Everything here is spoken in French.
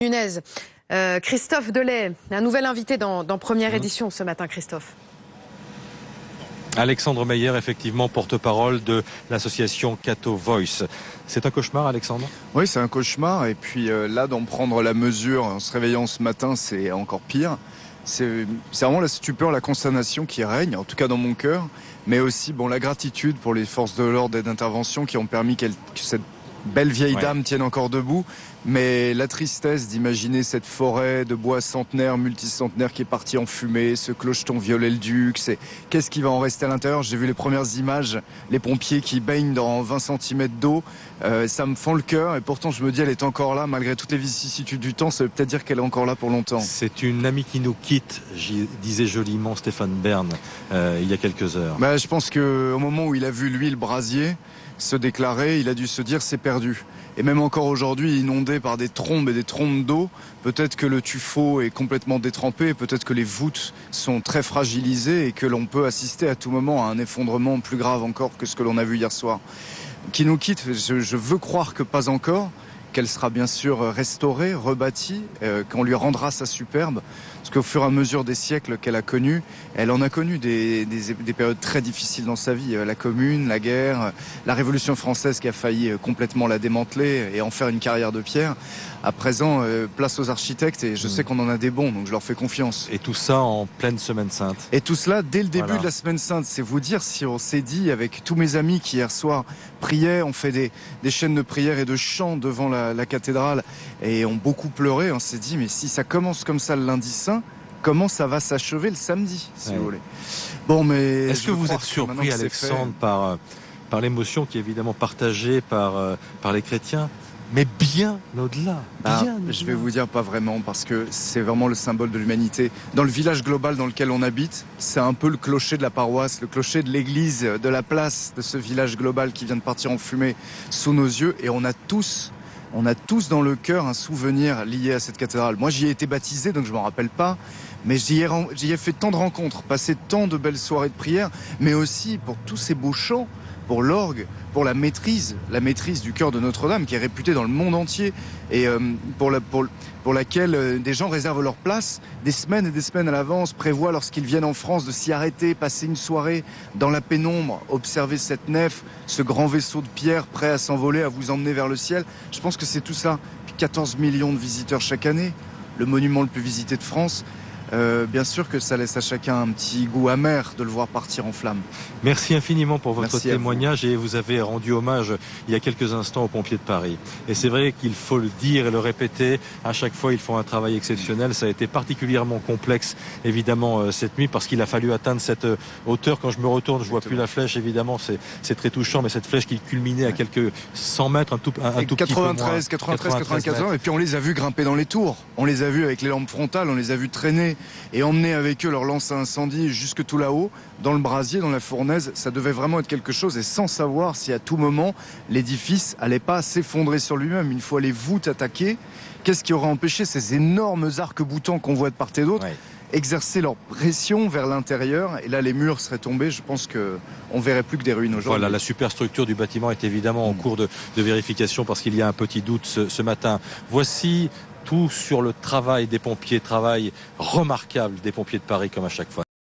Nunez. Christophe Delay, un nouvel invité dans Première Édition ce matin, Christophe. Alexandre Meyer, effectivement, porte-parole de l'association Cato Voice. C'est un cauchemar, Alexandre ? Oui, c'est un cauchemar. Et puis là, d'en prendre la mesure en se réveillant ce matin, c'est encore pire. C'est vraiment la stupeur, la consternation qui règne, en tout cas dans mon cœur. Mais aussi la gratitude pour les forces de l'ordre et d'intervention qui ont permis que cette belle vieille dame tienne encore debout. Mais la tristesse d'imaginer cette forêt de bois centenaire, multicentenaire qui est partie en fumée, ce clocheton Viollet-le-Duc, qu'est-ce qui va en rester à l'intérieur? J'ai vu les premières images, les pompiers qui baignent dans 20 cm d'eau, ça me fend le cœur et pourtant je me dis elle est encore là malgré toutes les vicissitudes du temps, ça veut peut-être dire qu'elle est encore là pour longtemps. C'est une amie qui nous quitte, disait joliment Stéphane Bern il y a quelques heures. Je pense qu'au moment où il a vu lui le brasier se déclarer, il a dû se dire c'est perdu. Et même encore aujourd'hui, inondé par des trombes et des trombes d'eau, peut-être que le tuffeau est complètement détrempé, peut-être que les voûtes sont très fragilisées et que l'on peut assister à tout moment à un effondrement plus grave encore que ce que l'on a vu hier soir. Qui nous quitte, je veux croire que pas encore, qu'elle sera bien sûr restaurée, rebâtie, qu'on lui rendra sa superbe. Parce qu'au fur et à mesure des siècles qu'elle a connus, elle en a connu des périodes très difficiles dans sa vie. La Commune, la guerre, la Révolution française qui a failli complètement la démanteler et en faire une carrière de pierre. À présent, place aux architectes et je sais qu'on en a des bons, donc je leur fais confiance. Et tout ça en pleine Semaine Sainte. Et tout cela dès le début de la Semaine Sainte. C'est vous dire si on s'est dit avec tous mes amis qui hier soir priaient, ont fait des chaînes de prière et de chants devant la cathédrale et ont beaucoup pleuré, on s'est dit mais si ça commence comme ça le lundi saint, comment ça va s'achever le samedi, si vous voulez. Mais est-ce que vous êtes surpris, Alexandre, par l'émotion qui est évidemment partagée par les chrétiens, mais bien au-delà. Je vais vous dire pas vraiment, parce que c'est vraiment le symbole de l'humanité. Dans le village global dans lequel on habite, c'est un peu le clocher de la paroisse, le clocher de l'église, de la place de ce village global qui vient de partir en fumée sous nos yeux, et on a tous dans le cœur un souvenir lié à cette cathédrale. Moi, j'y ai été baptisé, donc je m'en rappelle pas. Mais j'y ai fait tant de rencontres, passé tant de belles soirées de prière, mais aussi pour tous ces beaux chants, pour l'orgue, pour la maîtrise du chœur de Notre-Dame, qui est réputée dans le monde entier, et pour laquelle des gens réservent leur place des semaines et des semaines à l'avance, prévoient lorsqu'ils viennent en France de s'y arrêter, passer une soirée dans la pénombre, observer cette nef, ce grand vaisseau de pierre prêt à s'envoler, à vous emmener vers le ciel. Je pense que c'est tout ça. Puis 14 millions de visiteurs chaque année, le monument le plus visité de France. Bien sûr que ça laisse à chacun un petit goût amer de le voir partir en flammes. Merci infiniment pour votre témoignage et vous avez rendu hommage il y a quelques instants aux pompiers de Paris. Et c'est vrai qu'il faut le dire et le répéter, à chaque fois ils font un travail exceptionnel. Ça a été particulièrement complexe évidemment cette nuit parce qu'il a fallu atteindre cette hauteur. Quand je me retourne, je vois plus la flèche évidemment, c'est très touchant, mais cette flèche qui culminait à quelques 100 mètres, un tout petit peu moins. 94, et puis on les a vus grimper dans les tours. On les a vus avec les lampes frontales, on les a vus traîner et emmener avec eux leur lance à incendie jusque tout là-haut, dans le brasier, dans la fournaise. Ça devait vraiment être quelque chose, et sans savoir si à tout moment l'édifice allait pas s'effondrer sur lui-même. Une fois les voûtes attaquées, qu'est-ce qui aurait empêché ces énormes arcs-boutants qu'on voit de part et d'autre exercer leur pression vers l'intérieur, et là les murs seraient tombés. Je pense qu'on verrait plus que des ruines aujourd'hui. Voilà, la superstructure du bâtiment est évidemment en cours de vérification parce qu'il y a un petit doute ce matin. Voici tout sur le travail des pompiers, travail remarquable des pompiers de Paris comme à chaque fois.